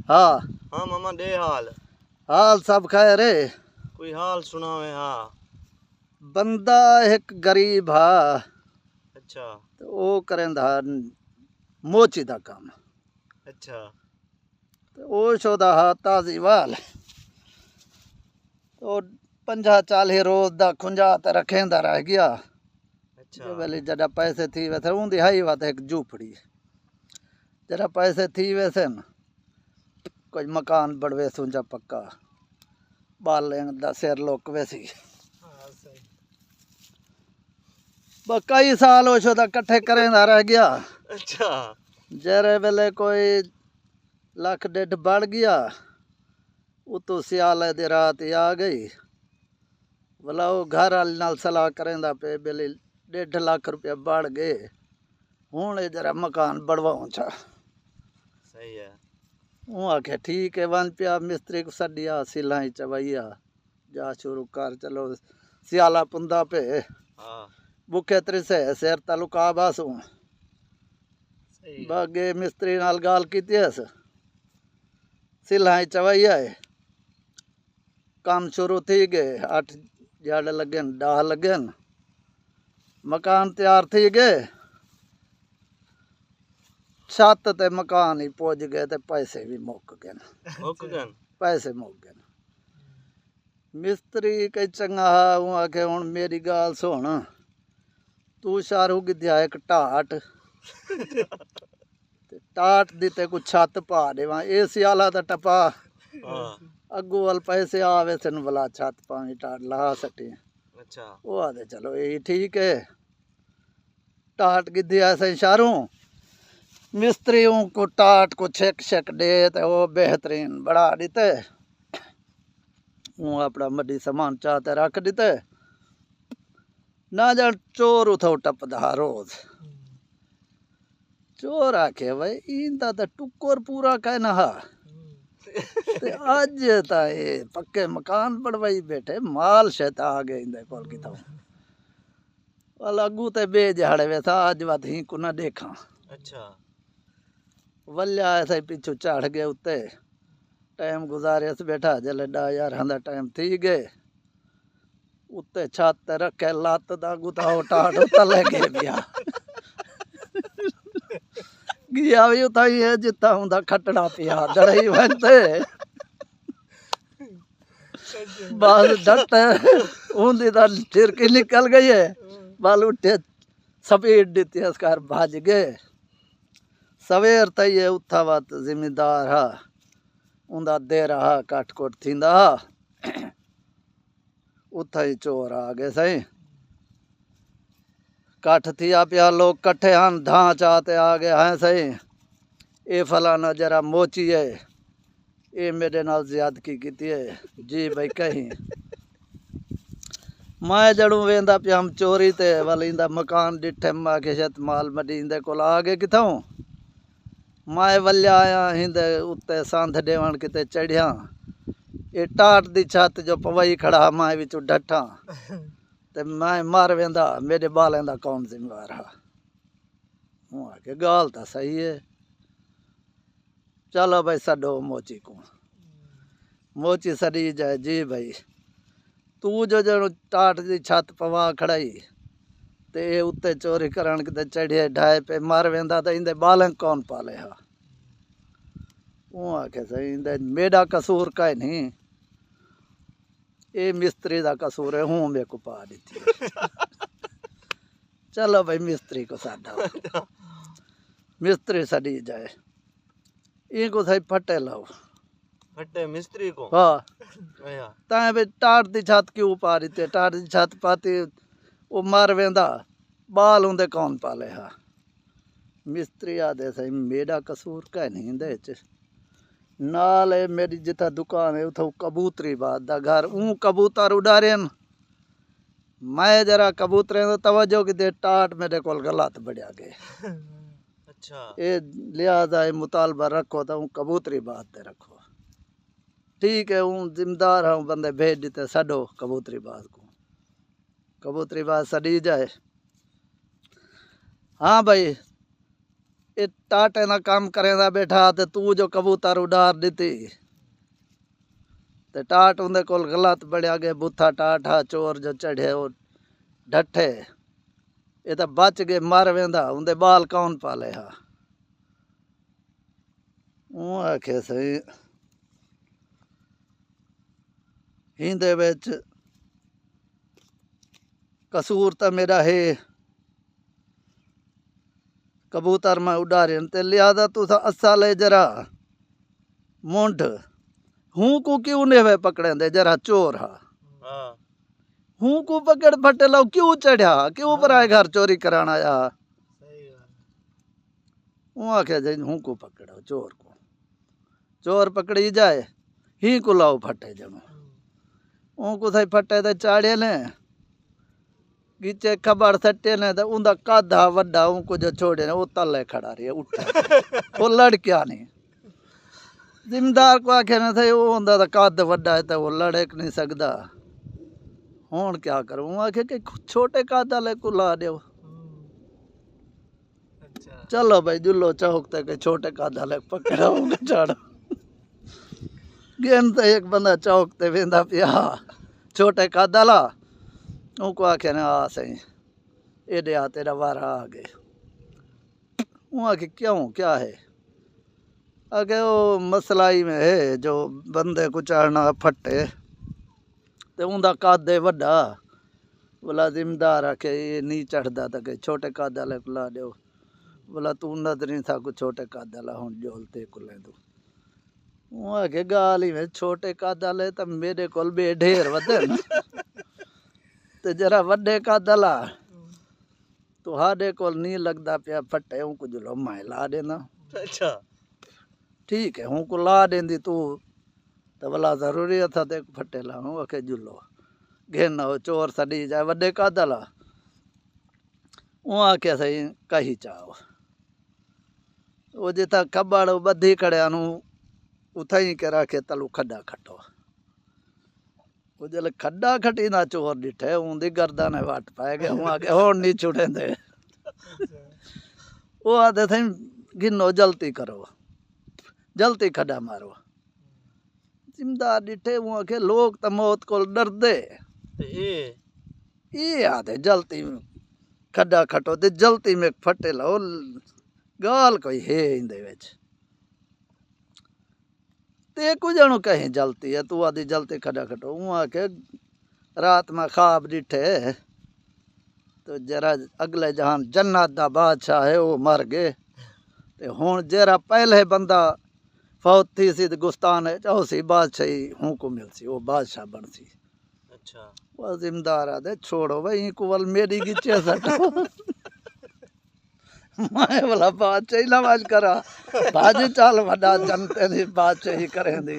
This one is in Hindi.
हाँ हाँ मामा दे हाल हाल सब खैर है। कोई हाल सुनावे। हाँ बंदा एक गरीब हा अच्छा तो वो करेंदा मोची दा काम। अच्छा तो वो शोदा हा ताजी वाल तो 50-40 रोज दा खुंजा ते रखेंदा रह गया। अच्छा जो वेले जड़ा पैसे थी वैसे उंदी हाई बात एक झूपड़ी जड़ा पैसे थी वैसे न कोई मकान बड़वे सुंजा पक्का बाल दा सिर लोक वैसी हाँ सही बस कई साल हो शोदा कट्ठे करेंदा रह गया। अच्छा जरे वेले कोई लाख डेढ़ बढ़ गया उतो सियाले दी रात आ गई भला वो घर वाले नाल सलाह करेंदा पे बेले 1.5 लाख रुपया बढ़ गए हुण ये जरा मकान बढ़वाऊं छा। सही है हूँ आखे ठीक है वन पिया मिस्त्री को सदिया सिलाई चवैया जा शुरू कर चलो सियाला पुंदा पे हाँ बुखे त्रिसे सिर तलुका बासू सही है बागे मिस्त्री नाल गाल कीती है सिलाई चवैया है काम शुरू थी गए 8 जड़ लगन 10 लगन मकान तैयार थी गए छत ते मकान ही पहुंच गए ते पैसे भी मुक गए मुक गन पैसे मुक गए मिस्त्री कई चंगा हूँ आखे हुण मेरी गाल सुन तू शारू की दिया एक टाट ते टाट दी ते कुछ छत पा देवा ए सियाला दा टपा हाँ अगू वाल पैसे आवे सन भला छत पावी टाट ला सटी अच्छा वो आदे चलो ये ठीक है टाट की दिया से शारू मिस्त्रियों को टाट को छेक छेक दे ते वो बेहतरीन बढ़ा देते वो अपना मड्डी सामान चाहते रख देते ना जान चोर उठो टपदा रोज चोर आखे भाई इंदा तो टुक्कर पूरा कहना हा ते अज ता ये पक्के मकान बनवाई बैठे माल शैता आ गए इंदे कोल की था वाला अगू ते बेजहाड़े वैसा अज बात ही को ना देखा अच्छा वल्या ऐसे पीछू चढ़ गए उत्ते टाइम गुजारे से बैठा जले 10,000 हंदा टाइम थी गए उत्ते छत रखे लत दा गुता टाट तले गए गया भी उता ही है जिता हुंदा खटड़ा पिया दड़ई बनते बस डट उंदी दा छिरकी निकल गई है बाल उठे स्पीड दी तेजकार भाज गए सवेर तई है उथा बात जिम्मेदार हा उंदा दे रहा काटकोट थींदा उथा ही चोर आ गए सही कठ थिया पिया लोग कट्ठे हन धां चाहते आ गए हैं सही ये फलाना जरा मोची है ये मेरे नाल ज्यादती की है जी भाई कहीं मैं जड़ू वेंदा पिया हम चोरी ते वाल इंदा मकान डिठे मां के शत माल मडी इंदे कोल आ गए किथों मैं वल्या आया हिंदे उत्ते सांध देवण किते चढ़िया ये टाट दी छत जो पवई खड़ा मैं विचू डठा ते मैं मार वेंदा मेरे बालें दा कौन जिम्मेवार हा हूँ आके गाल तो सही है चलो भाई सडो मोची को मोची सड़ी जाए जी भाई तू जो जो टाट दी छत पवा खड़ाई ते उत्ते चोरी करण किते चढ़िए ढाए पे मार वेंदा तो इंदे बालें कौन पाले हा हूँ आके सही इंदे मेरा कसूर का नहीं ये मिस्त्री दा कसूर है हूँ मेरे को पा दी थी चलो भाई मिस्त्री को साधा मिस्त्री सड़ी जाए इनको सही फटे लाओ फटे मिस्त्री को हाँ आया ताए भाई टाट दी छत क्यों पा दी थे टाट दी छत पाती वो मार वेंदा बाल उंदे कौन पाले हा मिस्त्री आदे सही मेरा कसूर का नहीं दे नाल है मेरी जिथा दुकान है उथा कबूतरी बात दा घर ऊ कबूतर उड़ारे मैं जरा कबूतरें तो तवज्जो की दे टाट मेरे कोल गलत बढ़िया गए अच्छा ये लिहाजा ये मुतालबा रखो तो कबूतरी बात दे रखो ठीक है हूँ जिम्मेदार हूँ बंदे भेज देते सडो कबूतरी बात को कबूतरी बात सड़ी जाए हाँ भाई ये टाटे ना काम करेंदा बैठा ते तू जो कबूतर उडार दिती ते टाट उंदे कोल गलत बड़िया गए बुथा टाट हा चोर जो चढ़े वो ढट्ठे ये तो बच गए मर वेंदा उंदे बाल कौन पाले हा वो आखे सही हिंदे विच कसूर तो मेरा है कबूतर में उडारे ते लिहाजा तुसा असा ले जरा मुंड हूं को क्यों ने वे पकड़े दे जरा चोर हा हाँ हूं को पकड़ फटे लो क्यों चढ़ा क्यों पराए घर चोरी कराना आया सही बात वो आखे जी हूं को पकड़ो चोर पकड़ी जाए ही को लाओ फटे जनो वो को सही फटे ते चाड़े ने गीचे खबर सट्टे ने तो उनका काधा वड्डा उनको जो छोड़े ने वो तले खड़ा रही उठा वो लड़किया नहीं जिम्मेदार को आखे ने थे वो उनका तो कद वड्डा है तो वो लड़क नहीं सकता हुण क्या करूं वो आखे कि छोटे कद वाले को ला दो अच्छा चलो भाई जुल्लो चौक ते के छोटे कद वाले पकड़ो चाड़ो गेन तो एक बंदा चौक ते वेंदा पिया छोटे कद वाला उनको आखे ने आ सही एडे आ तेरा वारा आ गए वो आखे क्यों क्या है आगे वो मसलाई में है जो बंदे को चाड़ना फटे तो उनका कद है वड्डा बोला जिम्मेदार आखे ये नहीं चढ़ता था कि छोटे कद वाले को ला दो बोला तू नजर नहीं था कुछ छोटे कद वाला हूँ जोलते को ले दो वो आगे गाली में छोटे कद वाले तो मेरे को भी ढेर वधे तो जरा वड्डे कद वाला तो हाडे को नहीं लगता पिया फटे हूँ कुछ लो मैं ला देना अच्छा ठीक है हूँ को ला देंदी तू तो भला जरूरी था ते फटे ला हूँ आखे जुलो घेना हो चोर सड़ी जाए वड्डे कद वाला वो आखे सही कही चाहो वो जिता खबड़ बधी खड़िया उथा ही के रखे तलू खड्डा खटो वो जल खड्डा खटी ना चोर डिठे ऊंदी गर्दन है वाट पाए गए हूँ आके होड़ नहीं छुड़े दे वो आते थे गिनो जल्दी करो जल्दी खड्डा मारो जिम्मेदार डिठे वो आके लोग तो मौत को डर दे ते ये आते जल्दी खड्डा खटो ते जल्दी में फटे लो गाल कोई है इंदे विच ते कुछ जणो कहीं जलती है तू आदि जलती खड्डा खटो हूँ आके रात में ख्वाब डिठे तो जरा अगले जहान जन्नत दा बादशाह है वो मर गए ते हुण जरा पहले बंदा फौत थी सी गुस्तान है चाहो सी बादशाही हूँ को मिलसी वो बादशाह बनसी अच्छा वो जिम्मेदार आदे छोड़ो भाई को वल मेरी गिचे सटो मैं बोला बादशाही नवाज करा भाजी चाल वड्डा जनते दी बादशाही करें दी